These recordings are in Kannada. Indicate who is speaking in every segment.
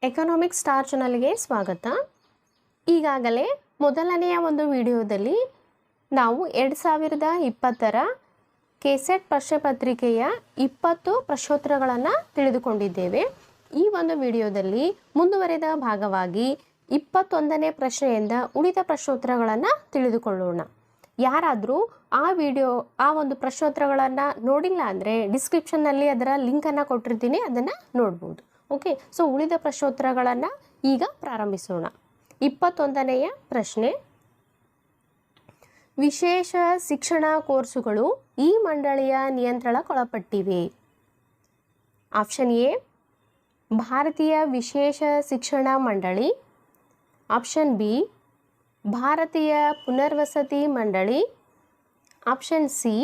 Speaker 1: ಎಕನಾಮಿಕ್ ಸ್ಟಾರ್ ಚಾನಲ್ಗೆ ಸ್ವಾಗತ. ಈಗಾಗಲೇ ಮೊದಲನೆಯ ಒಂದು ವಿಡಿಯೋದಲ್ಲಿ ನಾವು 2020ರ ಕೆಸೆಟ್ ಪ್ರಶ್ನೆ ಪತ್ರಿಕೆಯ 20 ಪ್ರಶ್ನೋತ್ತರಗಳನ್ನು ತಿಳಿದುಕೊಂಡಿದ್ದೇವೆ. ಈ ಒಂದು ವಿಡಿಯೋದಲ್ಲಿ ಮುಂದುವರೆದ ಭಾಗವಾಗಿ 21ನೇ ಪ್ರಶ್ನೆಯಿಂದ ಉಳಿದ ಪ್ರಶ್ನೋತ್ತರಗಳನ್ನು ತಿಳಿದುಕೊಳ್ಳೋಣ. ಯಾರಾದರೂ ಆ ಒಂದು ಪ್ರಶ್ನೋತ್ತರಗಳನ್ನು ನೋಡಿಲ್ಲ ಅಂದರೆ ಡಿಸ್ಕ್ರಿಪ್ಷನ್ನಲ್ಲಿ ಅದರ ಲಿಂಕನ್ನು ಕೊಟ್ಟಿರ್ತೀನಿ, ಅದನ್ನು ನೋಡ್ಬೋದು. ಓಕೆ, ಸೊ ಉಳಿದ ಪ್ರಶ್ನೋತ್ತರಗಳನ್ನು ಈಗ ಪ್ರಾರಂಭಿಸೋಣ. 21ನೆಯ ಪ್ರಶ್ನೆ, ವಿಶೇಷ ಶಿಕ್ಷಣ ಕೋರ್ಸುಗಳು ಈ ಮಂಡಳಿಯ ನಿಯಂತ್ರಣಕ್ಕೊಳಪಟ್ಟಿವೆ. ಆಪ್ಷನ್ ಎ ಭಾರತೀಯ ವಿಶೇಷ ಶಿಕ್ಷಣ ಮಂಡಳಿ, ಆಪ್ಷನ್ ಬಿ ಭಾರತೀಯ ಪುನರ್ವಸತಿ ಮಂಡಳಿ, ಆಪ್ಷನ್ ಸಿ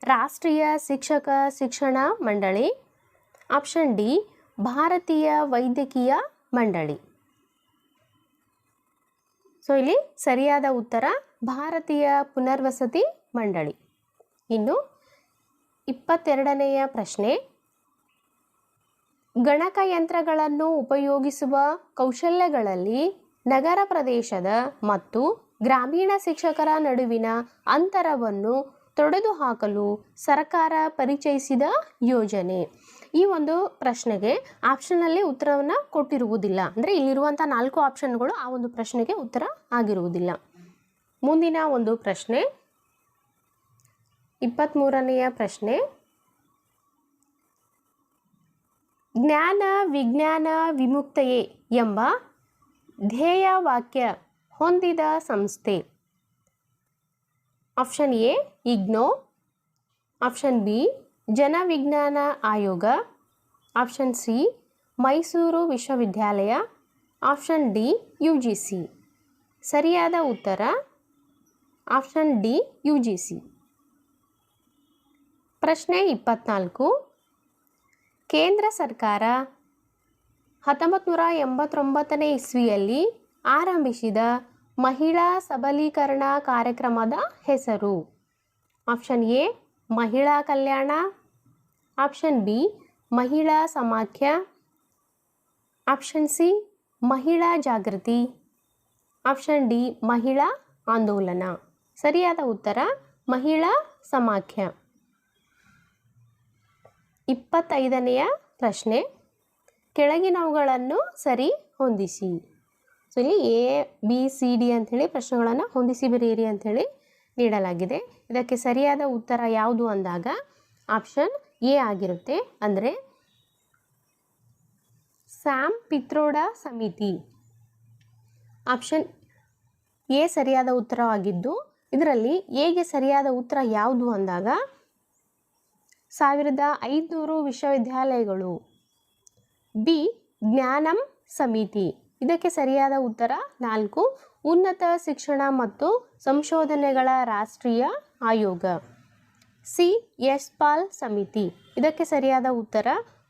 Speaker 1: ರಾಷ್ಟ್ರೀಯ ಶಿಕ್ಷಕ ಶಿಕ್ಷಣ ಮಂಡಳಿ, ಆಪ್ಷನ್ ಡಿ ಭಾರತೀಯ ವೈದ್ಯಕೀಯ ಮಂಡಳಿ. ಸೊ ಇಲ್ಲಿ ಸರಿಯಾದ ಉತ್ತರ ಭಾರತೀಯ ಪುನರ್ವಸತಿ ಮಂಡಳಿ. ಇನ್ನು 22ನೆಯ ಪ್ರಶ್ನೆ, ಗಣಕಯಂತ್ರಗಳನ್ನು ಉಪಯೋಗಿಸುವ ಕೌಶಲ್ಯಗಳಲ್ಲಿ ನಗರ ಪ್ರದೇಶದ ಮತ್ತು ಗ್ರಾಮೀಣ ಶಿಕ್ಷಕರ ನಡುವಿನ ಅಂತರವನ್ನು ತೊಡೆದುಹಾಕಲು ಸರ್ಕಾರ ಪರಿಚಯಿಸಿದ ಯೋಜನೆ. ಈ ಒಂದು ಪ್ರಶ್ನೆಗೆ ಆಪ್ಷನಲ್ಲಿ ಉತ್ತರವನ್ನು ಕೊಟ್ಟಿರುವುದಿಲ್ಲ, ಅಂದರೆ ಇಲ್ಲಿರುವಂಥ 4 ಆಪ್ಷನ್ಗಳು ಆ ಒಂದು ಪ್ರಶ್ನೆಗೆ ಉತ್ತರ ಆಗಿರುವುದಿಲ್ಲ. ಮುಂದಿನ ಒಂದು ಪ್ರಶ್ನೆ, 23ನೆಯ ಪ್ರಶ್ನೆ, ಜ್ಞಾನ ವಿಜ್ಞಾನ ವಿಮುಕ್ತಯೇ ಎಂಬ ಧ್ಯೇಯ ವಾಕ್ಯ ಹೊಂದಿದ ಸಂಸ್ಥೆ. Option A IGNOU, option B ಜನವಿಜ್ಞಾನ ಆಯೋಗ, ಆಪ್ಷನ್ ಸಿ ಮೈಸೂರು ವಿಶ್ವವಿದ್ಯಾಲಯ, ಆಪ್ಷನ್ ಡಿ UGC. ಸರಿಯಾದ ಉತ್ತರ ಆಪ್ಷನ್ ಡಿ UGC. ಪ್ರಶ್ನೆ 24, ಕೇಂದ್ರ ಸರ್ಕಾರ 1989ನೇ ಇಸ್ವಿಯಲ್ಲಿ ಆರಂಭಿಸಿದ ಮಹಿಳಾ ಸಬಲೀಕರಣ ಕಾರ್ಯಕ್ರಮದ ಹೆಸರು. ಆಪ್ಷನ್ ಎ ಮಹಿಳಾ ಕಲ್ಯಾಣ, ಆಪ್ಷನ್ ಬಿ ಮಹಿಳಾ ಸಮಾಖ್ಯ, ಆಪ್ಷನ್ ಸಿ ಮಹಿಳಾ ಜಾಗೃತಿ, ಆಪ್ಷನ್ ಡಿ ಮಹಿಳಾ ಆಂದೋಲನ. ಸರಿಯಾದ ಉತ್ತರ ಮಹಿಳಾ ಸಮಾಖ್ಯ. 25ನೆಯ ಪ್ರಶ್ನೆ, ಕೆಳಗಿನವುಗಳನ್ನು ಸರಿ ಹೊಂದಿಸಿ. ಸೊ ಇಲ್ಲಿ ABCD ಅಂಥೇಳಿ ಪ್ರಶ್ನೆಗಳನ್ನು ಹೊಂದಿಸಿ ಬರೆಯಿರಿ ಅಂಥೇಳಿ ನೀಡಲಾಗಿದೆ. ಇದಕ್ಕೆ ಸರಿಯಾದ ಉತ್ತರ ಯಾವುದು ಅಂದಾಗ ಆಪ್ಷನ್ ಎ ಆಗಿರುತ್ತೆ. ಅಂದರೆ ಸ್ಯಾಮ್ ಪಿತ್ರೋಡಾ ಸಮಿತಿ. ಆಪ್ಷನ್ ಎ ಸರಿಯಾದ ಉತ್ತರವಾಗಿದ್ದು, ಇದರಲ್ಲಿ ಎಗೆ ಸರಿಯಾದ ಉತ್ತರ ಯಾವುದು ಅಂದಾಗ 1500 ವಿಶ್ವವಿದ್ಯಾಲಯಗಳು. ಬಿ ಜ್ಞಾನಂ ಸಮಿತಿ. ಇದಕ್ಕೆ ಸರಿಯಾದ ಉತ್ತರ 4 ಉನ್ನತ ಶಿಕ್ಷಣ ಮತ್ತು ಸಂಶೋಧನೆಗಳ ರಾಷ್ಟ್ರೀಯ ಆಯೋಗ. ಸಿ ಯಶ್ಪಾಲ್ ಸಮಿತಿ. ಇದಕ್ಕೆ ಸರಿಯಾದ ಉತ್ತರ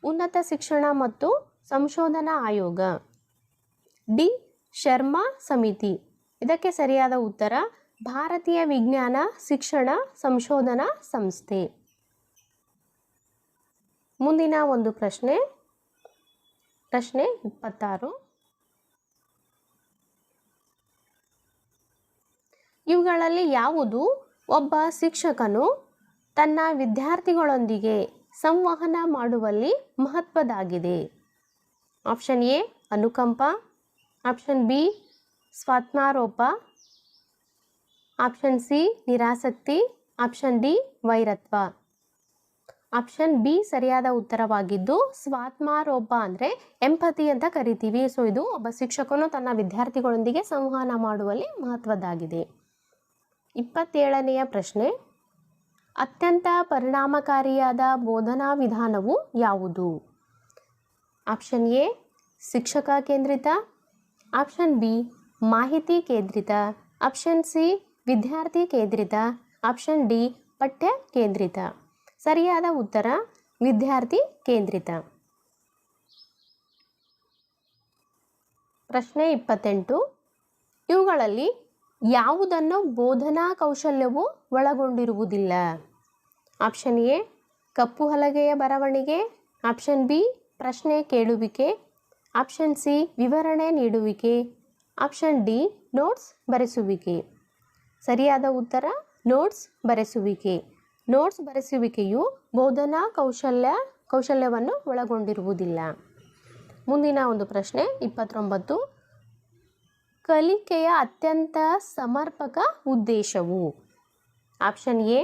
Speaker 1: ಉನ್ನತ ಶಿಕ್ಷಣ ಮತ್ತು ಸಂಶೋಧನಾ ಆಯೋಗ. ಡಿ ಶರ್ಮಾ ಸಮಿತಿ. ಇದಕ್ಕೆ ಸರಿಯಾದ ಉತ್ತರ ಭಾರತೀಯ ವಿಜ್ಞಾನ ಶಿಕ್ಷಣ ಸಂಶೋಧನಾ ಸಂಸ್ಥೆ. ಮುಂದಿನ ಒಂದು ಪ್ರಶ್ನೆ, ಪ್ರಶ್ನೆ 26, ಇವುಗಳಲ್ಲಿ ಯಾವುದು ಒಬ್ಬ ಶಿಕ್ಷಕನು ತನ್ನ ವಿದ್ಯಾರ್ಥಿಗಳೊಂದಿಗೆ ಸಂವಹನ ಮಾಡುವಲ್ಲಿ ಮಹತ್ವದ್ದಾಗಿದೆ. ಆಪ್ಷನ್ ಎ ಅನುಕಂಪ, ಆಪ್ಷನ್ ಬಿ ಸ್ವಾತ್ಮಾರೋಪ, ಆಪ್ಷನ್ ಸಿ ನಿರಾಸಕ್ತಿ, ಆಪ್ಷನ್ ಡಿ ವೈರತ್ವ. ಆಪ್ಷನ್ ಬಿ ಸರಿಯಾದ ಉತ್ತರವಾಗಿದ್ದು, ಸ್ವಾತ್ಮಾರೋಪ ಅಂದರೆ ಎಂಪತಿ ಅಂತ ಕರಿತೀವಿ. ಸೊ ಇದು ಒಬ್ಬ ಶಿಕ್ಷಕನು ತನ್ನ ವಿದ್ಯಾರ್ಥಿಗಳೊಂದಿಗೆ ಸಂವಹನ ಮಾಡುವಲ್ಲಿ ಮಹತ್ವದ್ದಾಗಿದೆ. 27ನೆಯ ಪ್ರಶ್ನೆ, ಅತ್ಯಂತ ಪರಿಣಾಮಕಾರಿಯಾದ ಬೋಧನಾ ವಿಧಾನವು ಯಾವುದು. ಆಪ್ಷನ್ ಎ ಶಿಕ್ಷಕ ಕೇಂದ್ರಿತ, ಆಪ್ಷನ್ ಬಿ ಮಾಹಿತಿ ಕೇಂದ್ರಿತ, ಆಪ್ಷನ್ ಸಿ ವಿದ್ಯಾರ್ಥಿ ಕೇಂದ್ರಿತ, ಆಪ್ಷನ್ ಡಿ ಪಠ್ಯ ಕೇಂದ್ರಿತ. ಸರಿಯಾದ ಉತ್ತರ ವಿದ್ಯಾರ್ಥಿ ಕೇಂದ್ರಿತ. ಪ್ರಶ್ನೆ 28, ಇವುಗಳಲ್ಲಿ ಯಾವುದನ್ನು ಬೋಧನಾ ಕೌಶಲ್ಯವು ಒಳಗೊಂಡಿರುವುದಿಲ್ಲ. ಆಪ್ಷನ್ ಎ ಕಪ್ಪು ಹಲಗೆಯ ಬರವಣಿಗೆ, ಆಪ್ಷನ್ ಬಿ ಪ್ರಶ್ನೆ ಕೇಳುವಿಕೆ, ಆಪ್ಷನ್ ಸಿ ವಿವರಣೆ ನೀಡುವಿಕೆ, ಆಪ್ಷನ್ ಡಿ ನೋಟ್ಸ್ ಬರೆಸುವಿಕೆ. ಸರಿಯಾದ ಉತ್ತರ ನೋಟ್ಸ್ ಬರೆಸುವಿಕೆ. ನೋಟ್ಸ್ ಬರೆಸುವಿಕೆಯು ಬೋಧನಾ ಕೌಶಲ್ಯವನ್ನು ಒಳಗೊಂಡಿರುವುದಿಲ್ಲ. ಮುಂದಿನ ಒಂದು ಪ್ರಶ್ನೆ 29. ಕಲಿಕೆಯ ಅತ್ಯಂತ ಸಮರ್ಪಕ ಉದ್ದೇಶವು? ಆಪ್ಷನ್ ಎ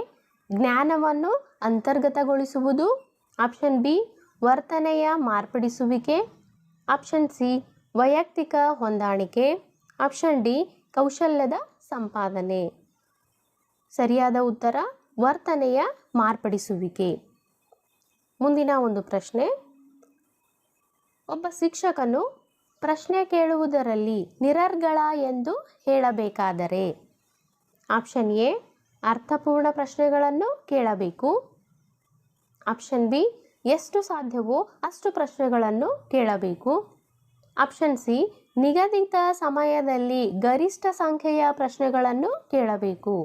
Speaker 1: ಜ್ಞಾನವನ್ನು ಅಂತರ್ಗತಗೊಳಿಸುವುದು, ಆಪ್ಷನ್ ಬಿ ವರ್ತನೆಯ ಮಾರ್ಪಡಿಸುವಿಕೆ, ಆಪ್ಷನ್ ಸಿ ವೈಯಕ್ತಿಕ ಹೊಂದಾಣಿಕೆ, ಆಪ್ಷನ್ ಡಿ ಕೌಶಲ್ಯದ ಸಂಪಾದನೆ. ಸರಿಯಾದ ಉತ್ತರ ವರ್ತನೆಯ ಮಾರ್ಪಡಿಸುವಿಕೆ. ಮುಂದಿನ ಒಂದು ಪ್ರಶ್ನೆ, ಒಬ್ಬ ಶಿಕ್ಷಕನು ಪ್ರಶ್ನೆ ಕೇಳುವುದರಲ್ಲಿ ನಿರರ್ಗಳ ಎಂದು ಹೇಳಬೇಕಾದರೆ? ಆಪ್ಷನ್ ಎ ಅರ್ಥಪೂರ್ಣ ಪ್ರಶ್ನೆಗಳನ್ನು ಕೇಳಬೇಕು, ಆಪ್ಷನ್ ಬಿ ಎಷ್ಟು ಸಾಧ್ಯವೋ ಅಷ್ಟು ಪ್ರಶ್ನೆಗಳನ್ನು ಕೇಳಬೇಕು, ಆಪ್ಷನ್ ಸಿ ನಿಗದಿತ ಸಮಯದಲ್ಲಿ ಗರಿಷ್ಠ ಸಂಖ್ಯೆಯ ಪ್ರಶ್ನೆಗಳನ್ನು ಕೇಳಬೇಕು,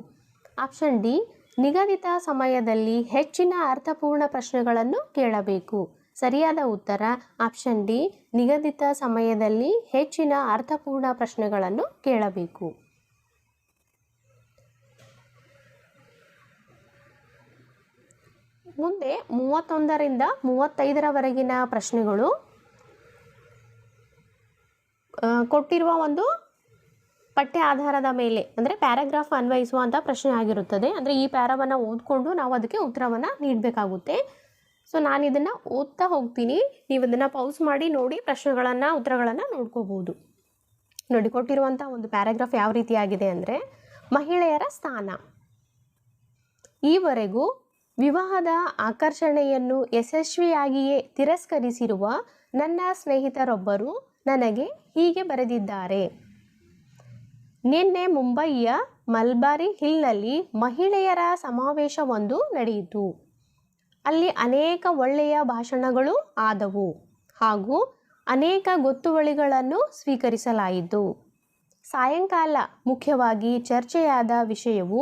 Speaker 1: ಆಪ್ಷನ್ ಡಿ ನಿಗದಿತ ಸಮಯದಲ್ಲಿ ಹೆಚ್ಚಿನ ಅರ್ಥಪೂರ್ಣ ಪ್ರಶ್ನೆಗಳನ್ನು ಕೇಳಬೇಕು. ಸರಿಯಾದ ಉತ್ತರ ಆಪ್ಷನ್ ಡಿ ನಿಗದಿತ ಸಮಯದಲ್ಲಿ ಹೆಚ್ಚಿನ ಅರ್ಥಪೂರ್ಣ ಪ್ರಶ್ನೆಗಳನ್ನು ಕೇಳಬೇಕು. ಮುಂದೆ 31ರಿಂದ 35ರವರೆಗಿನ ಪ್ರಶ್ನೆಗಳು ಕೊಟ್ಟಿರುವ ಒಂದು ಪಠ್ಯ ಆಧಾರದ ಮೇಲೆ ಅಂದರೆ ಪ್ಯಾರಾಗ್ರಾಫ್ ಅನ್ವಯಿಸುವಂಥ ಪ್ರಶ್ನೆ ಆಗಿರುತ್ತದೆ. ಅಂದರೆ ಈ ಪ್ಯಾರಾವನ್ನು ಓದ್ಕೊಂಡು ನಾವು ಅದಕ್ಕೆ ಉತ್ತರವನ್ನು ನೀಡಬೇಕಾಗುತ್ತೆ. ಸೊ ನಾನು ಇದನ್ನು ಓದ್ತಾ ಹೋಗ್ತೀನಿ, ನೀವು ಇದನ್ನು ಪೌಸ್ ಮಾಡಿ ನೋಡಿ ಪ್ರಶ್ನೆಗಳನ್ನು ಉತ್ತರಗಳನ್ನು ನೋಡ್ಕೋಬೋದು. ನೋಡಿ, ಕೊಟ್ಟಿರುವಂಥ ಒಂದು ಪ್ಯಾರಾಗ್ರಾಫ್ ಯಾವ ರೀತಿಯಾಗಿದೆ ಅಂದರೆ, ಮಹಿಳೆಯರ ಸ್ಥಾನ. ಈವರೆಗೂ ವಿವಾಹದ ಆಕರ್ಷಣೆಯನ್ನು ಯಶಸ್ವಿಯಾಗಿಯೇ ತಿರಸ್ಕರಿಸಿರುವ ನನ್ನ ಸ್ನೇಹಿತರೊಬ್ಬರು ನನಗೆ ಹೀಗೆ ಬರೆದಿದ್ದಾರೆ. ನಿನ್ನೆ ಮುಂಬಯಿಯ ಮಲ್ಬಾರಿ ಹಿಲ್ನಲ್ಲಿ ಮಹಿಳೆಯರ ಸಮಾವೇಶವೊಂದು ನಡೆಯಿತು. ಅಲ್ಲಿ ಅನೇಕ ಒಳ್ಳೆಯ ಭಾಷಣಗಳು ಆದವು ಹಾಗೂ ಅನೇಕ ಗೊತ್ತುವಳಿಗಳನ್ನು ಸ್ವೀಕರಿಸಲಾಯಿತು. ಸಾಯಂಕಾಲ ಮುಖ್ಯವಾಗಿ ಚರ್ಚೆಯಾದ ವಿಷಯವು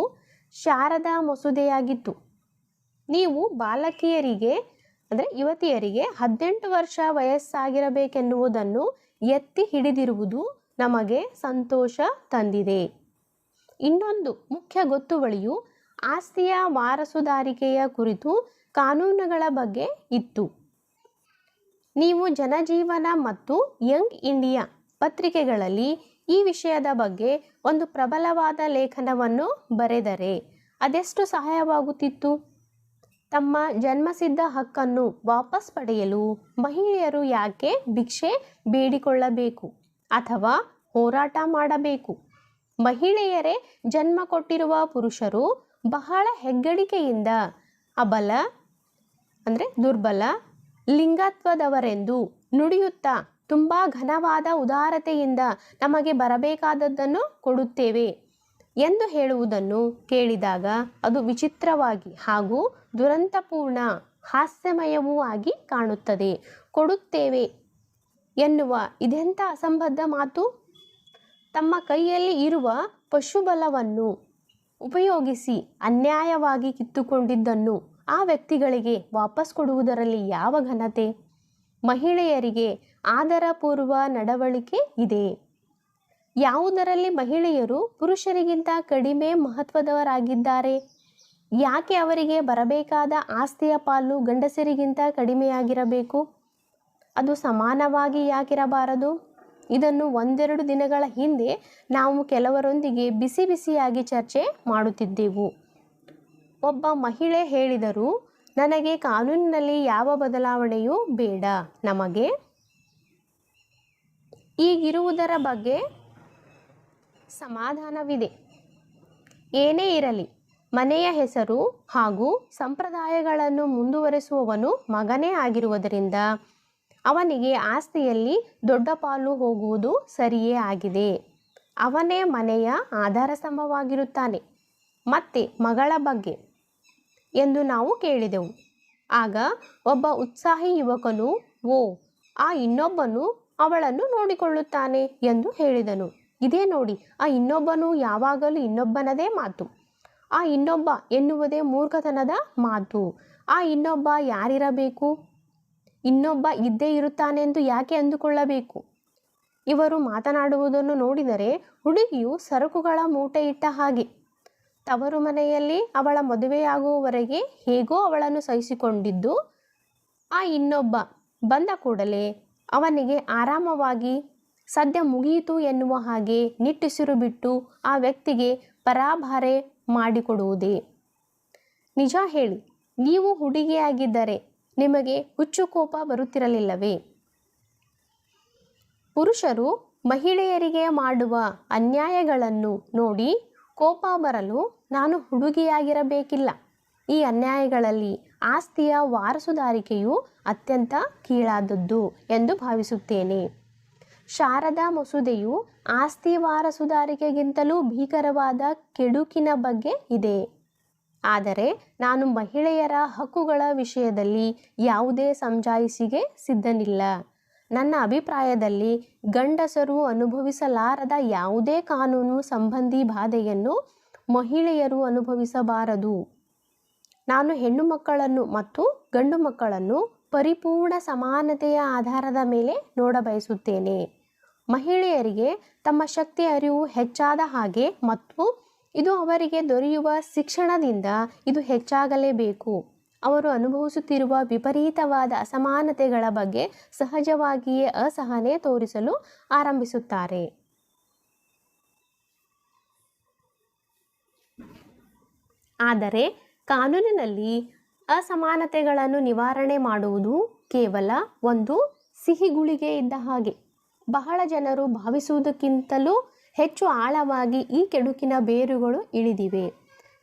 Speaker 1: ಶಾರದಾ ಮಸೂದೆಯಾಗಿತ್ತು. ನೀವು ಬಾಲಕಿಯರಿಗೆ ಅಂದರೆ ಯುವತಿಯರಿಗೆ 18 ವರ್ಷ ವಯಸ್ಸಾಗಿರಬೇಕೆನ್ನುವುದನ್ನು ಎತ್ತಿ ಹಿಡಿದಿರುವುದು ನಮಗೆ ಸಂತೋಷ ತಂದಿದೆ. ಇನ್ನೊಂದು ಮುಖ್ಯ ಗೊತ್ತುವಳಿಯು ಆಸ್ತಿಯ ವಾರಸುದಾರಿಕೆಯ ಕುರಿತು ಕಾನೂನುಗಳ ಬಗ್ಗೆ ಇತ್ತು. ನೀವು ಜನಜೀವನ ಮತ್ತು ಯಂಗ್ ಇಂಡಿಯಾ ಪತ್ರಿಕೆಗಳಲ್ಲಿ ಈ ವಿಷಯದ ಬಗ್ಗೆ ಒಂದು ಪ್ರಬಲವಾದ ಲೇಖನವನ್ನು ಬರೆದರೆ ಅದೆಷ್ಟು ಸಹಾಯವಾಗುತ್ತಿತ್ತು. ತಮ್ಮ ಜನ್ಮಸಿದ್ಧ ಹಕ್ಕನ್ನು ವಾಪಸ್ ಪಡೆಯಲು ಮಹಿಳೆಯರು ಯಾಕೆ ಭಿಕ್ಷೆ ಬೇಡಿಕೊಳ್ಳಬೇಕು ಅಥವಾ ಹೋರಾಟ ಮಾಡಬೇಕು? ಮಹಿಳೆಯರೇ ಜನ್ಮ ಕೊಟ್ಟಿರುವ ಪುರುಷರು ಬಹಳ ಹೆಗ್ಗಳಿಕೆಯಿಂದ ಅಬಲ ಅಂದರೆ ದುರ್ಬಲ ಲಿಂಗತ್ವದವರೆಂದು ನುಡಿಯುತ್ತಾ ತುಂಬ ಘನವಾದ ಉದಾರತೆಯಿಂದ ನಮಗೆ ಬರಬೇಕಾದದ್ದನ್ನು ಕೊಡುತ್ತೇವೆ ಎಂದು ಹೇಳುವುದನ್ನು ಕೇಳಿದಾಗ ಅದು ವಿಚಿತ್ರವಾಗಿ ಹಾಗೂ ದುರಂತಪೂರ್ಣ ಹಾಸ್ಯಮಯವೂ ಆಗಿ ಕಾಣುತ್ತದೆ. ಕೊಡುತ್ತೇವೆ ಎನ್ನುವ ಇದೆಂಥ ಅಸಂಬದ್ಧ ಮಾತು! ತಮ್ಮ ಕೈಯಲ್ಲಿ ಇರುವ ಪಶುಬಲವನ್ನು ಉಪಯೋಗಿಸಿ ಅನ್ಯಾಯವಾಗಿ ಕಿತ್ತುಕೊಂಡಿದ್ದನ್ನು ಆ ವ್ಯಕ್ತಿಗಳಿಗೆ ವಾಪಸ್ ಕೊಡುವುದರಲ್ಲಿ ಯಾವ ಘನತೆ? ಮಹಿಳೆಯರಿಗೆ ಆದರಪೂರ್ವ ನಡವಳಿಕೆ ಇದೆ. ಯಾವುದರಲ್ಲಿ ಮಹಿಳೆಯರು ಪುರುಷರಿಗಿಂತ ಕಡಿಮೆ ಮಹತ್ವದವರಾಗಿದ್ದಾರೆ? ಯಾಕೆ ಅವರಿಗೆ ಬರಬೇಕಾದ ಆಸ್ತಿಯ ಪಾಲು ಗಂಡಸರಿಗಿಂತ ಕಡಿಮೆಯಾಗಿರಬೇಕು? ಅದು ಸಮಾನವಾಗಿ ಯಾಕಿರಬಾರದು? ಇದನ್ನು ಒಂದೆರಡು ದಿನಗಳ ಹಿಂದೆ ನಾವು ಕೆಲವರೊಂದಿಗೆ ಬಿಸಿ ಬಿಸಿಯಾಗಿ ಚರ್ಚೆ ಮಾಡುತ್ತಿದ್ದೆವು. ಒಬ್ಬ ಮಹಿಳೆ ಹೇಳಿದರು, ನನಗೆ ಕಾನೂನಿನಲ್ಲಿ ಯಾವ ಬದಲಾವಣೆಯೂ ಬೇಡ. ನಮಗೆ ಈಗಿರುವುದರ ಬಗ್ಗೆ ಸಮಾಧಾನವಿದೆ. ಏನೇ ಇರಲಿ, ಮನೆಯ ಹೆಸರು ಹಾಗೂ ಸಂಪ್ರದಾಯಗಳನ್ನು ಮುಂದುವರೆಸುವವನು ಮಗನೇ ಆಗಿರುವುದರಿಂದ ಅವನಿಗೆ ಆಸ್ತಿಯಲ್ಲಿ ದೊಡ್ಡ ಪಾಲು ಹೋಗುವುದು ಸರಿಯೇ ಆಗಿದೆ. ಅವನೇ ಮನೆಯ ಆಧಾರ ಸ್ತಂಭವಾಗಿರುತ್ತಾನೆ. ಮತ್ತೆ ಮಗಳ ಬಗ್ಗೆ ಎಂದು ನಾವು ಕೇಳಿದೆವು. ಆಗ ಒಬ್ಬ ಉತ್ಸಾಹಿ ಯುವಕನು, ಓ, ಆ ಇನ್ನೊಬ್ಬನು ಅವಳನ್ನು ನೋಡಿಕೊಳ್ಳುತ್ತಾನೆ ಎಂದು ಹೇಳಿದನು. ಇದೇ ನೋಡಿ, ಆ ಇನ್ನೊಬ್ಬನು ಯಾವಾಗಲೂ ಇನ್ನೊಬ್ಬನದೇ ಮಾತು. ಆ ಇನ್ನೊಬ್ಬ ಎನ್ನುವುದೇ ಮೂರ್ಖತನದ ಮಾತು. ಆ ಇನ್ನೊಬ್ಬ ಯಾರಿರಬೇಕು? ಇನ್ನೊಬ್ಬ ಇದ್ದೇ ಇರುತ್ತಾನೆಂದು ಯಾಕೆ ಅಂದುಕೊಳ್ಳಬೇಕು? ಇವರು ಮಾತನಾಡುವುದನ್ನು ನೋಡಿದರೆ ಹುಡುಗಿಯು ಸರಕುಗಳ ಮೂಟೆ ಇಟ್ಟ ಹಾಗೆ. ತವರು ಮನೆಯಲ್ಲಿ ಅವಳ ಮದುವೆಯಾಗುವವರೆಗೆ ಹೇಗೋ ಅವಳನ್ನು ಸಹಿಸಿಕೊಂಡಿದ್ದು, ಆ ಇನ್ನೊಬ್ಬ ಬಂದ ಕೂಡಲೇ ಅವನಿಗೆ ಆರಾಮವಾಗಿ ಸದ್ಯ ಮುಗಿಯಿತು ಎನ್ನುವ ಹಾಗೆ ನಿಟ್ಟುಸಿರು ಬಿಟ್ಟು ಆ ವ್ಯಕ್ತಿಗೆ ಪರಾಭಾರೆ ಮಾಡಿಕೊಡುವುದೇ? ನಿಜ ಹೇಳಿ, ನೀವು ಹುಡುಗಿಯಾಗಿದ್ದರೆ ನಿಮಗೆ ಹುಚ್ಚು ಕೋಪ ಬರುತ್ತಿರಲಿಲ್ಲವೇ? ಪುರುಷರು ಮಹಿಳೆಯರಿಗೆ ಮಾಡುವ ಅನ್ಯಾಯಗಳನ್ನು ನೋಡಿ ಕೋಪ ಬರಲು ನಾನು ಹುಡುಗಿಯಾಗಿರಬೇಕಿಲ್ಲ. ಈ ಅನ್ಯಾಯಗಳಲ್ಲಿ ಆಸ್ತಿಯ ವಾರಸುದಾರಿಕೆಯು ಅತ್ಯಂತ ಕೀಳಾದದ್ದು ಎಂದು ಭಾವಿಸುತ್ತೇನೆ. ಶಾರದಾ ಮಸೂದೆಯು ಆಸ್ತಿ ವಾರಸುದಾರಿಕೆಗಿಂತಲೂ ಭೀಕರವಾದ ಕೆಡುಕಿನ ಬಗ್ಗೆ ಇದೆ. ಆದರೆ ನಾನು ಮಹಿಳೆಯರ ಹಕ್ಕುಗಳ ವಿಷಯದಲ್ಲಿ ಯಾವುದೇ ಸಮಜಾಯಿಷಿಗೆ ಸಿದ್ಧನಿಲ್ಲ. ನನ್ನ ಅಭಿಪ್ರಾಯದಲ್ಲಿ ಗಂಡಸರು ಅನುಭವಿಸಲಾರದ ಯಾವುದೇ ಕಾನೂನು ಸಂಬಂಧಿ ಬಾಧೆಯನ್ನು ಮಹಿಳೆಯರು ಅನುಭವಿಸಬಾರದು. ನಾನು ಹೆಣ್ಣು ಮಕ್ಕಳನ್ನು ಮತ್ತು ಗಂಡು ಮಕ್ಕಳನ್ನು ಪರಿಪೂರ್ಣ ಸಮಾನತೆಯ ಆಧಾರದ ಮೇಲೆ ನೋಡಬಯಸುತ್ತೇನೆ. ಮಹಿಳೆಯರಿಗೆ ತಮ್ಮ ಶಕ್ತಿ ಅರಿವು ಹೆಚ್ಚಾದ ಹಾಗೆ ಮತ್ತು ಇದು ಅವರಿಗೆ ದೊರೆಯುವ ಶಿಕ್ಷಣದಿಂದ ಇದು ಹೆಚ್ಚಾಗಲೇಬೇಕು. ಅವರು ಅನುಭವಿಸುತ್ತಿರುವ ವಿಪರೀತವಾದ ಅಸಮಾನತೆಗಳ ಬಗ್ಗೆ ಸಹಜವಾಗಿಯೇ ಅಸಹನೆ ತೋರಿಸಲು ಆರಂಭಿಸುತ್ತಾರೆ. ಆದರೆ ಕಾನೂನಿನಲ್ಲಿ ಅಸಮಾನತೆಗಳನ್ನು ನಿವಾರಣೆ ಮಾಡುವುದು ಕೇವಲ ಒಂದು ಸಿಹಿಗುಳಿಗೆ ಇದ್ದ ಹಾಗೆ. ಬಹಳ ಜನರು ಭಾವಿಸುವುದಕ್ಕಿಂತಲೂ ಹೆಚ್ಚು ಆಳವಾಗಿ ಈ ಕೆಡುಕಿನ ಬೇರುಗಳು ಇಳಿದಿವೆ.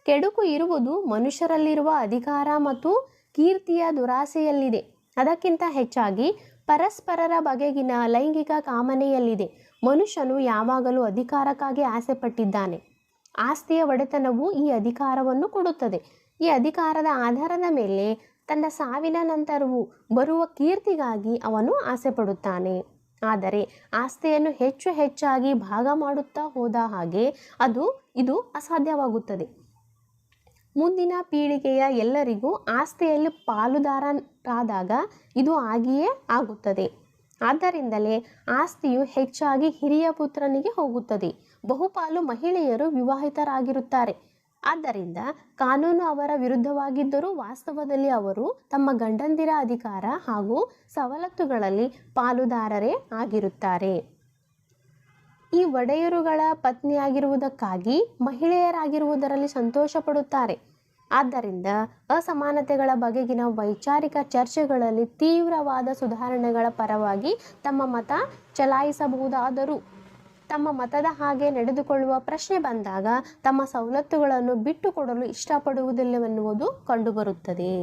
Speaker 1: ಕೆಡುಕು ಇರುವುದು ಮನುಷ್ಯರಲ್ಲಿರುವ ಅಧಿಕಾರ ಮತ್ತು ಕೀರ್ತಿಯ ದುರಾಸೆಯಲ್ಲಿದೆ. ಅದಕ್ಕಿಂತ ಹೆಚ್ಚಾಗಿ ಪರಸ್ಪರರ ಬಗೆಗಿನ ಲೈಂಗಿಕ ಕಾಮನೆಯಲ್ಲಿದೆ. ಮನುಷ್ಯನು ಯಾವಾಗಲೂ ಅಧಿಕಾರಕ್ಕಾಗಿ ಆಸೆಪಟ್ಟಿದ್ದಾನೆ. ಆಸ್ತಿಯ ಒಡೆತನವು ಈ ಅಧಿಕಾರವನ್ನು ಕೊಡುತ್ತದೆ. ಈ ಅಧಿಕಾರದ ಆಧಾರದ ಮೇಲೆ ತನ್ನ ಸಾವಿನ ನಂತರವೂ ಬರುವ ಕೀರ್ತಿಗಾಗಿ ಅವನು ಆಸೆಪಡುತ್ತಾನೆ. ಆದರೆ ಆಸ್ತಿಯನ್ನು ಹೆಚ್ಚು ಹೆಚ್ಚಾಗಿ ಭಾಗ ಮಾಡುತ್ತಾ ಹೋದ ಹಾಗೆ ಇದು ಅಸಾಧ್ಯವಾಗುತ್ತದೆ. ಮುಂದಿನ ಪೀಳಿಗೆಯ ಎಲ್ಲರಿಗೂ ಆಸ್ತಿಯಲ್ಲಿ ಪಾಲುದಾರರಾದಾಗ ಇದು ಆಗಿಯೇ ಆಗುತ್ತದೆ. ಆದ್ದರಿಂದಲೇ ಆಸ್ತಿಯು ಹೆಚ್ಚಾಗಿ ಹಿರಿಯ ಪುತ್ರನಿಗೆ ಹೋಗುತ್ತದೆ. ಬಹುಪಾಲು ಮಹಿಳೆಯರು ವಿವಾಹಿತರಾಗಿರುತ್ತಾರೆ. ಆದ್ದರಿಂದ ಕಾನೂನು ಅವರ ವಿರುದ್ಧವಾಗಿದ್ದರೂ ವಾಸ್ತವದಲ್ಲಿ ಅವರು ತಮ್ಮ ಗಂಡಂದಿರ ಅಧಿಕಾರ ಹಾಗೂ ಸವಲತ್ತುಗಳಲ್ಲಿ ಪಾಲುದಾರರೇ ಆಗಿರುತ್ತಾರೆ. ಈ ಒಡೆಯರುಗಳ ಪತ್ನಿಯಾಗಿರುವುದಕ್ಕಾಗಿ ಮಹಿಳೆಯರಾಗಿರುವುದರಲ್ಲಿ ಸಂತೋಷ ಪಡುತ್ತಾರೆ. ಆದ್ದರಿಂದ ಅಸಮಾನತೆಗಳ ಬಗೆಗಿನ ವೈಚಾರಿಕ ಚರ್ಚೆಗಳಲ್ಲಿ ತೀವ್ರವಾದ ಸುಧಾರಣೆಗಳ ಪರವಾಗಿ ತಮ್ಮ ಮತ ಚಲಾಯಿಸಬಹುದಾದರೂ ತಮ್ಮ ಮತದ ಹಾಗೆ ನಡೆದುಕೊಳ್ಳುವ ಪ್ರಶ್ನೆ ಬಂದಾಗ ತಮ್ಮ ಸವಲತ್ತುಗಳನ್ನು ಬಿಟ್ಟುಕೊಡಲು ಇಷ್ಟಪಡುವುದಿಲ್ಲವೆನ್ನುವುದು ಕಂಡುಬರುತ್ತದೆ.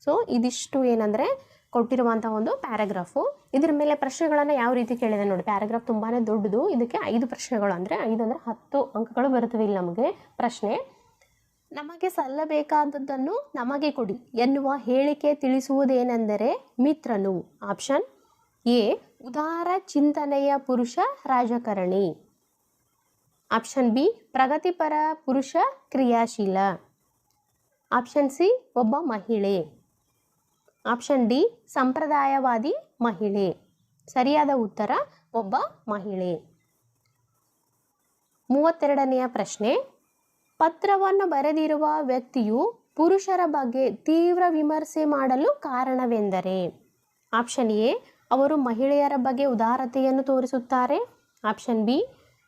Speaker 1: ಸೊ ಇದಿಷ್ಟು ಏನಂದರೆ ಕೊಟ್ಟಿರುವಂಥ ಒಂದು ಪ್ಯಾರಾಗ್ರಾಫು. ಇದರ ಮೇಲೆ ಪ್ರಶ್ನೆಗಳನ್ನು ಯಾವ ರೀತಿ ಕೇಳಿದೆ ನೋಡಿ. ಪ್ಯಾರಾಗ್ರಾಫ್ ತುಂಬಾ ದೊಡ್ಡದು. ಇದಕ್ಕೆ 5 ಪ್ರಶ್ನೆಗಳು, ಅಂದರೆ 5 ಅಂದರೆ 10 ಅಂಕಗಳು ಬರುತ್ತವೆ ಇಲ್ಲಿ ನಮಗೆ. ಪ್ರಶ್ನೆ: ನಮಗೆ ಸಲ್ಲಬೇಕಾದದ್ದನ್ನು ನಮಗೆ ಕೊಡಿ ಎನ್ನುವ ಹೇಳಿಕೆ ತಿಳಿಸುವುದೇನೆಂದರೆ ಮಿತ್ರನು. ಆಪ್ಷನ್ ಎ ಉದಾರ ಚಿಂತನೆಯ ಪುರುಷ ರಾಜಕಾರಣಿ. ಆಪ್ಷನ್ ಬಿ ಪ್ರಗತಿಪರ ಪುರುಷ ಕ್ರಿಯಾಶೀಲ. ಆಪ್ಷನ್ ಸಿ ಒಬ್ಬ ಮಹಿಳೆ. ಆಪ್ಷನ್ ಡಿ ಸಂಪ್ರದಾಯವಾದಿ ಮಹಿಳೆ. ಸರಿಯಾದ ಉತ್ತರ ಒಬ್ಬ ಮಹಿಳೆ. 32ನೆಯ ಪ್ರಶ್ನೆ: ಪತ್ರವನ್ನು ಬರೆದಿರುವ ವ್ಯಕ್ತಿಯು ಪುರುಷರ ಬಗ್ಗೆ ತೀವ್ರ ವಿಮರ್ಶೆ ಮಾಡಲು ಕಾರಣವೆಂದರೆ? ಆಪ್ಷನ್ ಎ ಅವರು ಮಹಿಳೆಯರ ಬಗ್ಗೆ ಉದಾರತೆಯನ್ನು ತೋರಿಸುತ್ತಾರೆ. ಆಪ್ಷನ್ ಬಿ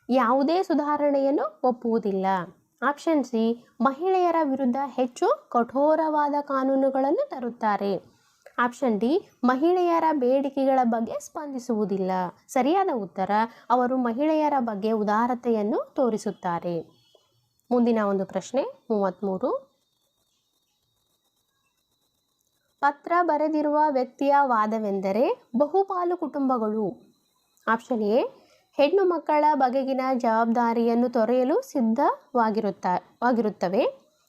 Speaker 1: ಯಾವುದೇ ಸುಧಾರಣೆಯನ್ನು ಒಪ್ಪುವುದಿಲ್ಲ. ಆಪ್ಷನ್ ಸಿ ಮಹಿಳೆಯರ ವಿರುದ್ಧ ಹೆಚ್ಚು ಕಠೋರವಾದ ಕಾನೂನುಗಳನ್ನು ತರುತ್ತಾರೆ. ಆಪ್ಷನ್ ಡಿ ಮಹಿಳೆಯರ ಬೇಡಿಕೆಗಳ ಬಗ್ಗೆ ಸ್ಪಂದಿಸುವುದಿಲ್ಲ. ಸರಿಯಾದ ಉತ್ತರ ಅವರು ಮಹಿಳೆಯರ ಬಗ್ಗೆ ಉದಾರತೆಯನ್ನು ತೋರಿಸುತ್ತಾರೆ. ಮುಂದಿನ ಒಂದು ಪ್ರಶ್ನೆ 33. ಪತ್ರ ಬರೆದಿರುವ ವ್ಯಕ್ತಿಯ ವಾದವೆಂದರೆ ಬಹುಪಾಲು ಕುಟುಂಬಗಳು ಆಪ್ಷನ್ ಎ ಹೆಣ್ಣು ಮಕ್ಕಳ ಬಗೆಗಿನ ಜವಾಬ್ದಾರಿಯನ್ನು ತೊರೆಯಲು ಸಿದ್ಧವಾಗಿರುತ್ತವೆ.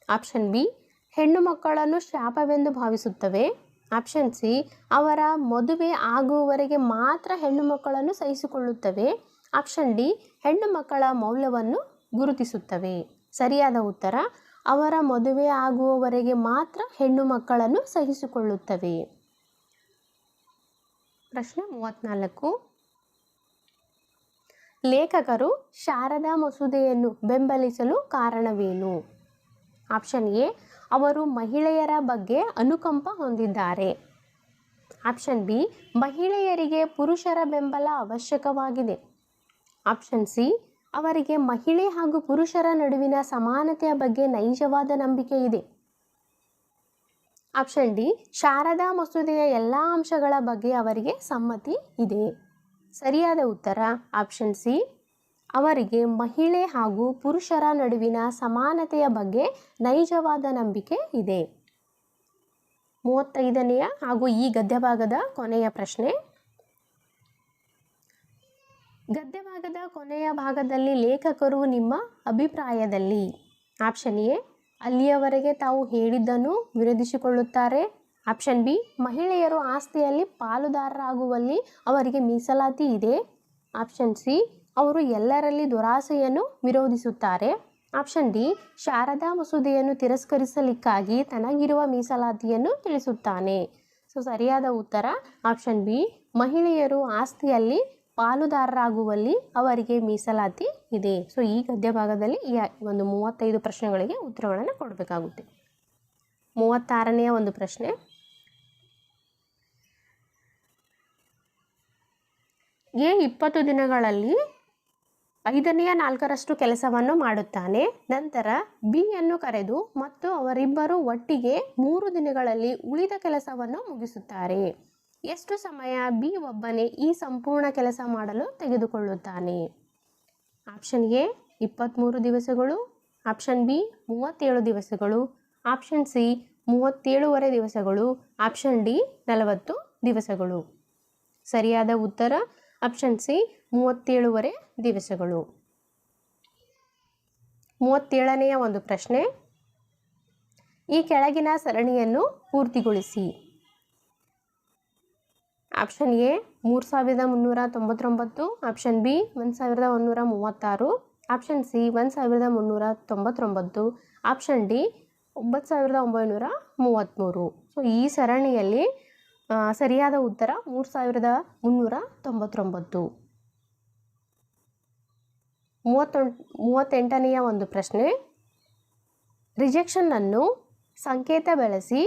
Speaker 1: ಆಪ್ಷನ್ ಬಿ ಹೆಣ್ಣು ಮಕ್ಕಳನ್ನು ಶಾಪವೆಂದು ಭಾವಿಸುತ್ತವೆ. ಆಪ್ಷನ್ ಸಿ ಅವರ ಮದುವೆ ಆಗುವವರೆಗೆ ಮಾತ್ರ ಹೆಣ್ಣು ಮಕ್ಕಳನ್ನು ಸಹಿಸಿಕೊಳ್ಳುತ್ತವೆ. ಆಪ್ಷನ್ ಡಿ ಹೆಣ್ಣು ಮಕ್ಕಳ ಮೌಲ್ಯವನ್ನು ಗುರುತಿಸುತ್ತವೆ. ಸರಿಯಾದ ಉತ್ತರ ಅವರ ಮದುವೆ ಆಗುವವರೆಗೆ ಮಾತ್ರ ಹೆಣ್ಣು ಮಕ್ಕಳನ್ನು ಸಹಿಸಿಕೊಳ್ಳುತ್ತವೆ. ಪ್ರಶ್ನೆ 34. ಲೇಖಕರು ಶಾರದಾ ಮಸೂದೆಯನ್ನು ಬೆಂಬಲಿಸಲು ಕಾರಣವೇನು? ಆಪ್ಷನ್ ಎ, ಅವರು ಮಹಿಳೆಯರ ಬಗ್ಗೆ ಅನುಕಂಪ ಹೊಂದಿದ್ದಾರೆ. ಆಪ್ಷನ್ ಬಿ, ಮಹಿಳೆಯರಿಗೆ ಪುರುಷರ ಬೆಂಬಲ ಅವಶ್ಯಕವಾಗಿದೆ. ಆಪ್ಷನ್ ಸಿ, ಅವರಿಗೆ ಮಹಿಳೆ ಹಾಗೂ ಪುರುಷರ ನಡುವಿನ ಸಮಾನತೆಯ ಬಗ್ಗೆ ನೈಜವಾದ ನಂಬಿಕೆ ಇದೆ. ಆಪ್ಷನ್ ಡಿ, ಶಾರದಾ ಮಸೂದೆಯ ಎಲ್ಲ ಅಂಶಗಳ ಬಗ್ಗೆ ಅವರಿಗೆ ಸಮ್ಮತಿ ಇದೆ. ಸರಿಯಾದ ಉತ್ತರ ಆಪ್ಷನ್ ಸಿ, ಅವರಿಗೆ ಮಹಿಳೆ ಹಾಗೂ ಪುರುಷರ ನಡುವಿನ ಸಮಾನತೆಯ ಬಗ್ಗೆ ನೈಜವಾದ ನಂಬಿಕೆ ಇದೆ. 35ನೆಯ ಹಾಗೂ ಈ ಗದ್ಯಭಾಗದ ಕೊನೆಯ ಪ್ರಶ್ನೆ. ಗದ್ಯಭಾಗದ ಕೊನೆಯ ಭಾಗದಲ್ಲಿ ಲೇಖಕರು ನಿಮ್ಮ ಅಭಿಪ್ರಾಯದಲ್ಲಿ ಆಪ್ಷನ್ ಎ, ಅಲ್ಲಿಯವರೆಗೆ ತಾವು ಹೇಳಿದ್ದನ್ನು ವಿರೋಧಿಸಿಕೊಳ್ಳುತ್ತಾರೆ. ಆಪ್ಷನ್ ಬಿ, ಮಹಿಳೆಯರು ಆಸ್ತಿಯಲ್ಲಿ ಪಾಲುದಾರರಾಗುವಲ್ಲಿ ಅವರಿಗೆ ಮೀಸಲಾತಿ ಇದೆ. ಆಪ್ಷನ್ ಸಿ, ಅವರು ಎಲ್ಲರಲ್ಲಿ ದುರಾಸೆಯನ್ನು ವಿರೋಧಿಸುತ್ತಾರೆ. ಆಪ್ಷನ್ ಡಿ, ಶಾರದಾ ಮಸೂದೆಯನ್ನು ತಿರಸ್ಕರಿಸಲಿಕ್ಕಾಗಿ ತನಗಿರುವ ಮೀಸಲಾತಿಯನ್ನು ತಿಳಿಸುತ್ತಾನೆ. ಸೊ ಸರಿಯಾದ ಉತ್ತರ ಆಪ್ಷನ್ ಬಿ, ಮಹಿಳೆಯರು ಆಸ್ತಿಯಲ್ಲಿ ಪಾಲುದಾರರಾಗುವಲ್ಲಿ ಅವರಿಗೆ ಮೀಸಲಾತಿ ಇದೆ. ಸೊ ಈ ಗದ್ಯ ಭಾಗದಲ್ಲಿ ಈ ಒಂದು 35 ಪ್ರಶ್ನೆಗಳಿಗೆ ಉತ್ತರಗಳನ್ನು ಕೊಡಬೇಕಾಗುತ್ತೆ. 36ನೆಯ ಒಂದು ಪ್ರಶ್ನೆ. ಎ 20 ದಿನಗಳಲ್ಲಿ 5/4 ಕೆಲಸವನ್ನು ಮಾಡುತ್ತಾನೆ. ನಂತರ ಬಿ ಯನ್ನು ಕರೆದು ಮತ್ತು ಅವರಿಬ್ಬರು ಒಟ್ಟಿಗೆ 3 ದಿನಗಳಲ್ಲಿ ಉಳಿದ ಕೆಲಸವನ್ನು ಮುಗಿಸುತ್ತಾರೆ. ಎಷ್ಟು ಸಮಯ ಬಿ ಒಬ್ಬನೇ ಈ ಸಂಪೂರ್ಣ ಕೆಲಸ ಮಾಡಲು ತೆಗೆದುಕೊಳ್ಳುತ್ತಾನೆ? ಆಪ್ಷನ್ ಎ 23 ದಿವಸಗಳು, ಆಪ್ಷನ್ ಬಿ 37 ದಿವಸಗಳು, ಆಪ್ಷನ್ ಸಿ 37.5 ದಿವಸಗಳು, ಆಪ್ಷನ್ ಡಿ 40 ದಿವಸಗಳು. ಸರಿಯಾದ ಉತ್ತರ ಆಪ್ಷನ್ ಸಿ 37.5 ದಿವಸಗಳು. 37ನೆಯ ಒಂದು ಪ್ರಶ್ನೆ. ಈ ಕೆಳಗಿನ ಸರಣಿಯನ್ನು ಪೂರ್ತಿಗೊಳಿಸಿ. Option A 3399, option B 1136, option C 1399, option D 9933. So ಈ ಸರಣಿಯಲ್ಲಿ ಸರಿಯಾದ ಉತ್ತರ 3399. 38ನೆಯ ಒಂದು ಪ್ರಶ್ನೆ. ರಿಜೆಕ್ಷನ್ ಅನ್ನು ಸಂಕೇತ ಬಳಸಿ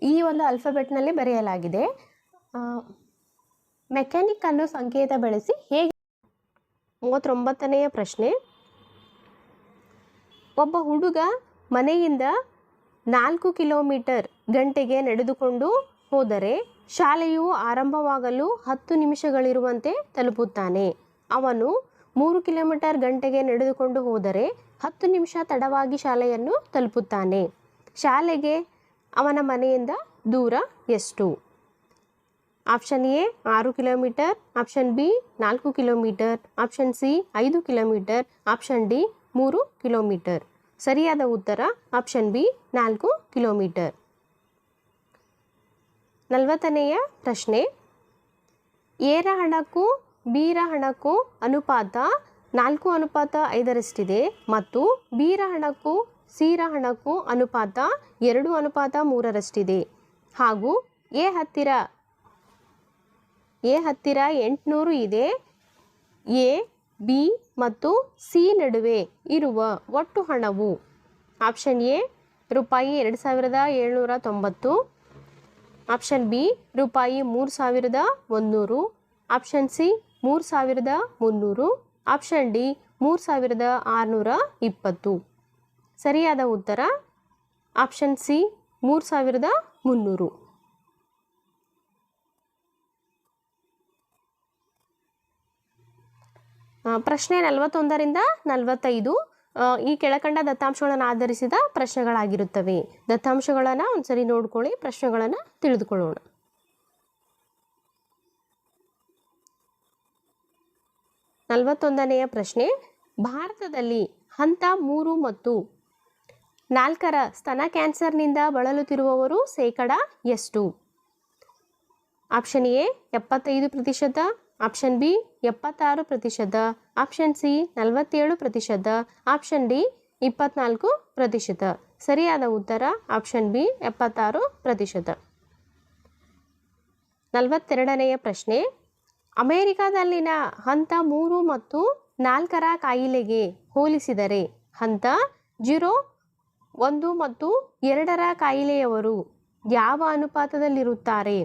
Speaker 1: ಈ ಒಂದು ಆಲ್ಫಾಬೆಟ್ನಲ್ಲಿ ಬರೆಯಲಾಗಿದೆ. ಮೆಕ್ಯಾನಿಕ್ ಅನ್ನು ಸಂಕೇತ ಬಳಸಿ ಹೇಗೆ? 39ನೆಯ ಪ್ರಶ್ನೆ. ಒಬ್ಬ ಹುಡುಗ ಮನೆಯಿಂದ 4 ಕಿಲೋಮೀಟರ್ ಗಂಟೆಗೆ ನಡೆದುಕೊಂಡು ಹೋದರೆ ಶಾಲೆಯು ಆರಂಭವಾಗಲು 10 ನಿಮಿಷಗಳಿರುವಂತೆ ತಲುಪುತ್ತಾನೆ. ಅವನು 3 ಕಿಲೋಮೀಟರ್ ಗಂಟೆಗೆ ನಡೆದುಕೊಂಡು ಹೋದರೆ 10 ನಿಮಿಷ ತಡವಾಗಿ ಶಾಲೆಯನ್ನು ತಲುಪುತ್ತಾನೆ. ಶಾಲೆಗೆ ಅವನ ಮನೆಯಿಂದ ದೂರ ಎಷ್ಟು? Option A 6 kilometre, option B 4 kilometre, option C 5 kilometre, option D 3 kilometre. ಸರಿಯಾದ ಉತ್ತರ ಆಪ್ಷನ್ ಬಿ 4 ಕಿಲೋಮೀಟರ್. 40ನೆಯ ಪ್ರಶ್ನೆ. ಎರ ಹಣಕ್ಕೂ ಬೀರ ಹಣಕ್ಕೂ ಅನುಪಾತ 4:5 ಮತ್ತು ಬೀರ ಹಣಕ್ಕೂ ಸಿರ ಹಣಕ್ಕೂ ಅನುಪಾತ 2:3 ಹಾಗೂ ಎ ಹತ್ತಿರ 800 ಇದೆ. ಎ ಬಿ ಮತ್ತು ಸಿ ನಡುವೆ ಇರುವ ಒಟ್ಟು ಹಣವು ಆಪ್ಷನ್ ಎ ರೂಪಾಯಿ 2790, ಆಪ್ಷನ್ ಬಿ ರೂಪಾಯಿ 3100, ಆಪ್ಷನ್ ಸಿ 3300, ಆಪ್ಷನ್ ಡಿ 3620. ಸರಿಯಾದ ಉತ್ತರ ಆಪ್ಷನ್ ಸಿ 3300. ಪ್ರಶ್ನೆ 41ರಿಂದ 45 ಈ ಕೆಳಕಂಡ ದತ್ತಾಂಶಗಳನ್ನು ಆಧರಿಸಿದ ಪ್ರಶ್ನೆಗಳಾಗಿರುತ್ತವೆ. ದತ್ತಾಂಶಗಳನ್ನು ಒಂದ್ಸರಿ ನೋಡ್ಕೊಳ್ಳಿ, ಪ್ರಶ್ನೆಗಳನ್ನು ತಿಳಿದುಕೊಳ್ಳೋಣ. 41ನೆಯ ಪ್ರಶ್ನೆ. ಭಾರತದಲ್ಲಿ ಹಂತ 3 ಮತ್ತು 4ರ ಸ್ತನ ಕ್ಯಾನ್ಸರ್ನಿಂದ ಬಳಲುತ್ತಿರುವವರು ಶೇಕಡ ಎಷ್ಟು? Option A 75%, option B 76%, option C 47%, option D 24%. ಸರಿಯಾದ ಉತ್ತರ ಆಪ್ಷನ್ ಬಿ 76%. 42ನೆಯ ಪ್ರಶ್ನೆ, ಅಮೆರಿಕಾದಲ್ಲಿನ ಹಂತ 3 ಮತ್ತು 4ರ ಕಾಯಿಲೆಗೆ ಹೋಲಿಸಿದರೆ ಹಂತ 0, 1 ಮತ್ತು 2ರ ಕಾಯಿಲೆಯವರು ಯಾವ ಅನುಪಾತದಲ್ಲಿರುತ್ತಾರೆ?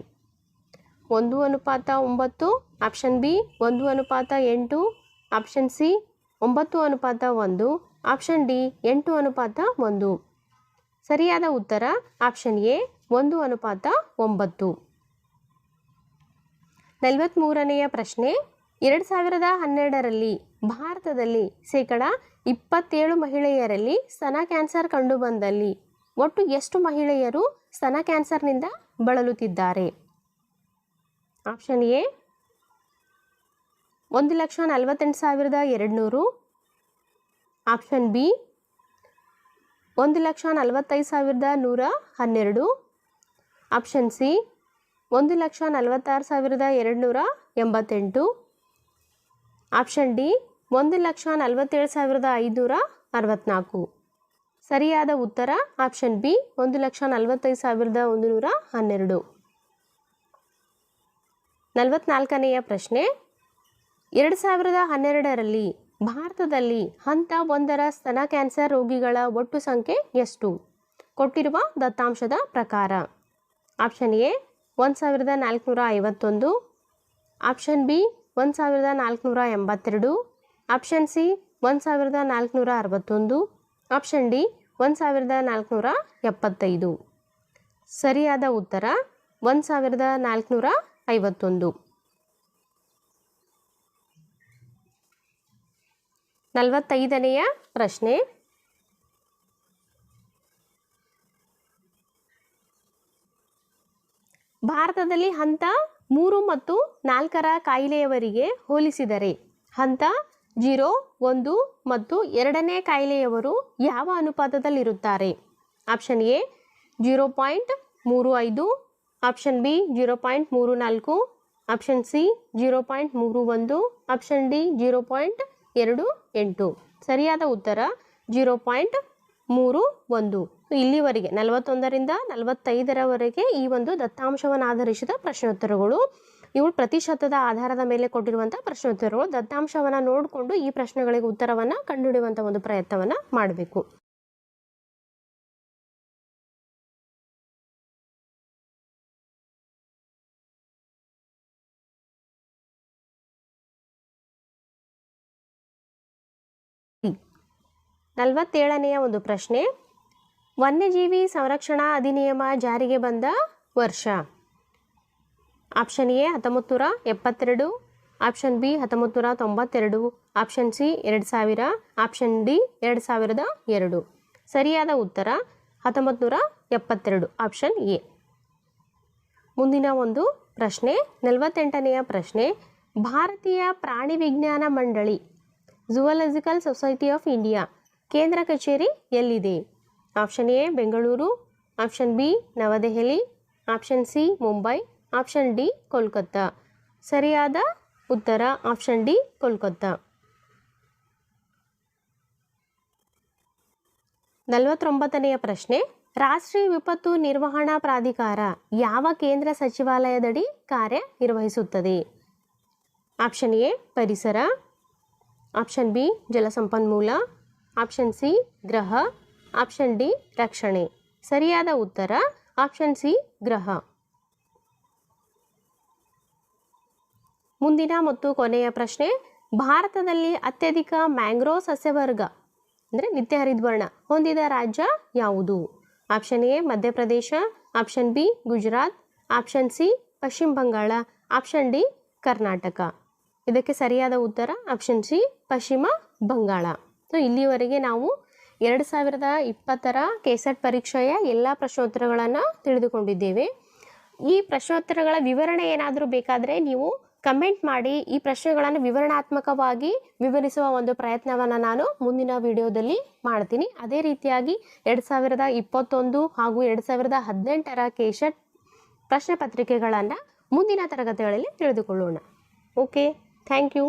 Speaker 1: 1:9, option B 1:8, option C 9:1, option D 8:1. ಸರಿಯಾದ ಉತ್ತರ ಆಪ್ಷನ್ ಎ 1:9. 43ನೆಯ ಪ್ರಶ್ನೆ, 2012ರಲ್ಲಿ ಭಾರತದಲ್ಲಿ ಶೇಕಡ 27 ಮಹಿಳೆಯರಲ್ಲಿ ಸ್ತನ ಕ್ಯಾನ್ಸರ್ ಕಂಡುಬಂದಲ್ಲಿ ಒಟ್ಟು ಎಷ್ಟು ಮಹಿಳೆಯರು ಸ್ತನ ಕ್ಯಾನ್ಸರ್ನಿಂದ ಬಳಲುತ್ತಿದ್ದಾರೆ? Option A 1,48,200, option B 1,45,112, option C 1,46,288, option D 1,47,564. ಸರಿಯಾದ ಉತ್ತರ ಆಪ್ಷನ್ ಬಿ 1,45,112. 44ನೆಯ ಪ್ರಶ್ನೆ, 2012ರಲ್ಲಿ ಭಾರತದಲ್ಲಿ ಹಂತ 1ರ ಸ್ತನ ಕ್ಯಾನ್ಸರ್ ರೋಗಿಗಳ ಒಟ್ಟು ಸಂಖ್ಯೆ ಎಷ್ಟು? ಕೊಟ್ಟಿರುವ ದತ್ತಾಂಶದ ಪ್ರಕಾರ. Option A 1,451, option B 1,482, option C 1,461, option D 1,475. ಸರಿಯಾದ ಉತ್ತರ 1,451. 45ನೆಯ ಪ್ರಶ್ನೆ, ಭಾರತದಲ್ಲಿ ಹಂತ 3 ಮತ್ತು 4ರ ಕಾಯಿಲೆಯವರಿಗೆ ಹೋಲಿಸಿದರೆ ಹಂತ 0, 1 ಮತ್ತು 2ನೇ ಕಾಯಿಲೆಯವರು ಯಾವ ಅನುಪಾತದಲ್ಲಿರುತ್ತಾರೆ? Option A 0.35, option B 0.34, option C 0.31, option D 0.28. ಸರಿಯಾದ ಉತ್ತರ 0.31. ಇಲ್ಲಿವರೆಗೆ 41ರಿಂದ 45ರವರೆಗೆ ಈ ಒಂದು ದತ್ತಾಂಶವನ್ನು ಆಧರಿಸಿದ ಪ್ರಶ್ನೋತ್ತರಗಳು. ಇವು ಪ್ರತಿಶತದ ಆಧಾರದ ಮೇಲೆ ಕೊಟ್ಟಿರುವಂಥ ಪ್ರಶ್ನೋತ್ತರಗಳು. ದತ್ತಾಂಶವನ್ನು ನೋಡಿಕೊಂಡು ಈ ಪ್ರಶ್ನೆಗಳಿಗೆ ಉತ್ತರವನ್ನು ಕಂಡುಹಿಡಿಯುವಂಥ ಒಂದು ಪ್ರಯತ್ನವನ್ನು ಮಾಡಬೇಕು. ನಲವತ್ತೇಳನೆಯ ಒಂದು ಪ್ರಶ್ನೆ, ವನ್ಯಜೀವಿ ಸಂರಕ್ಷಣಾ ಅಧಿನಿಯಮ ಜಾರಿಗೆ ಬಂದ ವರ್ಷ? Option A 1972, option B 1992, option C 2000, option D 2002. ಸರಿಯಾದ ಉತ್ತರ 1972, ಆಪ್ಷನ್ ಎ. ಮುಂದಿನ ಒಂದು ಪ್ರಶ್ನೆ, 48ನೆಯ ಪ್ರಶ್ನೆ, ಭಾರತೀಯ ಪ್ರಾಣಿ ವಿಜ್ಞಾನ ಮಂಡಳಿ ಝೂವಲಾಜಿಕಲ್ ಸೊಸೈಟಿ ಆಫ್ ಇಂಡಿಯಾ ಕೇಂದ್ರ ಕಚೇರಿ ಎಲ್ಲಿದೆ? Option A Bengaluru, option B New Delhi, option C Mumbai, option D Kolkata. ಸರಿಯಾದ ಉತ್ತರ ಆಪ್ಷನ್ ಡಿ ಕೋಲ್ಕತ್ತಾ. 49ನೆಯ ಪ್ರಶ್ನೆ, ರಾಷ್ಟ್ರೀಯ ವಿಪತ್ತು ನಿರ್ವಹಣಾ ಪ್ರಾಧಿಕಾರ ಯಾವ ಕೇಂದ್ರ ಸಚಿವಾಲಯದಡಿ ಕಾರ್ಯನಿರ್ವಹಿಸುತ್ತದೆ? ಆಪ್ಷನ್ ಎ ಪರಿಸರ, ಆಪ್ಷನ್ ಬಿ ಜಲಸಂಪನ್ಮೂಲ, ಆಪ್ಷನ್ ಸಿ ಗೃಹ, ಆಪ್ಷನ್ ಡಿ ರಕ್ಷಣೆ. ಸರಿಯಾದ ಉತ್ತರ ಆಪ್ಷನ್ ಸಿ ಗೃಹ. ಮುಂದಿನ ಮತ್ತು ಕೊನೆಯ ಪ್ರಶ್ನೆ, ಭಾರತದಲ್ಲಿ ಅತ್ಯಧಿಕ ಮ್ಯಾಂಗ್ರೋವ್ ಸಸ್ಯವರ್ಗ ಅಂದರೆ ನಿತ್ಯ ಹರಿದ್ವರ್ಣ ಹೊಂದಿದ ರಾಜ್ಯ ಯಾವುದು? Option A Madhya Pradesh, option B Gujarat, option C ಪಶ್ಚಿಮ ಬಂಗಾಳ, ಆಪ್ಷನ್ ಡಿ ಕರ್ನಾಟಕ. ಇದಕ್ಕೆ ಸರಿಯಾದ ಉತ್ತರ ಆಪ್ಷನ್ ಸಿ ಪಶ್ಚಿಮ ಬಂಗಾಳ. ಸೊ ಇಲ್ಲಿವರೆಗೆ ನಾವು 2020ರ ಕೆಸೆಟ್ ಪರೀಕ್ಷೆಯ ಎಲ್ಲ ಪ್ರಶ್ನೋತ್ತರಗಳನ್ನು ತಿಳಿದುಕೊಂಡಿದ್ದೇವೆ. ಈ ಪ್ರಶ್ನೋತ್ತರಗಳ ವಿವರಣೆ ಏನಾದರೂ ಬೇಕಾದರೆ ನೀವು ಕಮೆಂಟ್ ಮಾಡಿ. ಈ ಪ್ರಶ್ನೆಗಳನ್ನು ವಿವರಣಾತ್ಮಕವಾಗಿ ವಿವರಿಸುವ ಒಂದು ಪ್ರಯತ್ನವನ್ನು ನಾನು ಮುಂದಿನ ವಿಡಿಯೋದಲ್ಲಿ ಮಾಡ್ತೀನಿ. ಅದೇ ರೀತಿಯಾಗಿ 2021 ಹಾಗೂ 2018ರ ಕೆಸೆಟ್ ಪ್ರಶ್ನೆ ಪತ್ರಿಕೆಗಳನ್ನು ಮುಂದಿನ ತರಗತಿಗಳಲ್ಲಿ ತಿಳಿದುಕೊಳ್ಳೋಣ. Okay, thank you.